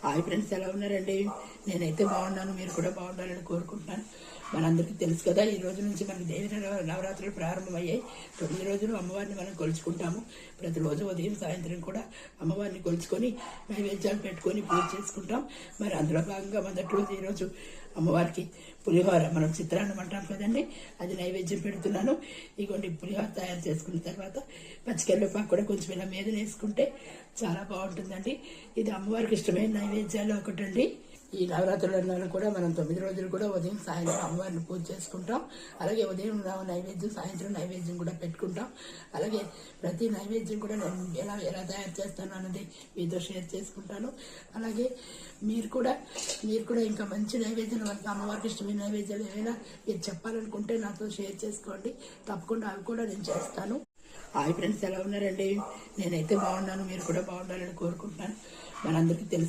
Hi friends, ఎలా ఉన్నారండి? నేనైతే బాగున్నాను, మీరు కూడా బాగుండాలని కోరుకుంటున్నాను. మనందరికీ తెలుసు కదా, ఈ రోజు నుంచి మనకి దేవి నవరాత్రులు ప్రారంభమయ్యాయి. 9 రోజులు అమ్మవారిని మనం కొలుచుకుంటాము. ప్రతిరోజు ఉదయం సాయంత్రం కూడా అమ్మవారిని కొలుచుకొని నైవేద్యాలు పెట్టుకొని పూజ చేసుకుంటాం. మరి అందులో భాగంగా మొదటి రోజు ఈరోజు అమ్మవారికి పులిహోర, మనం చిత్రాన్నం అంటాం కదండి, అది నైవేద్యం పెడుతున్నాను. ఇగోండి, పులిహోర తయారు చేసుకున్న తర్వాత పచ్చికరివేపాకు కూడా కొంచెం ఇలా మీద వేసుకుంటే చాలా బాగుంటుందండి. ఇది అమ్మవారికి ఇష్టమైన నైవేద్యాలు ఒకటండి. ఈ నవరాత్రులలో కూడా మనం 9 రోజులు కూడా ఉదయం సాయంత్రం అమ్మవారిని పూజ చేసుకుంటాం. అలాగే ఉదయం నైవేద్యం, సాయంత్రం నైవేద్యం కూడా పెట్టుకుంటాం. అలాగే ప్రతి నైవేద్యం కూడా నేను ఎలా తయారు చేస్తాను అన్నది మీతో షేర్ చేసుకుంటాను. అలాగే మీరు కూడా ఇంకా మంచి నైవేద్యం, మనకి అమ్మవారికి ఇష్టమైన నైవేద్యాలు ఏమైనా మీరు చెప్పాలనుకుంటే నాతో షేర్ చేసుకోండి. తప్పకుండా అవి కూడా నేను చేస్తాను. హాయ్ ఫ్రెండ్స్, ఎలా ఉన్నారండి? నేనైతే బాగున్నాను, మీరు కూడా బాగుండాలని కోరుకుంటున్నాను. మనందరికీ తెలుసు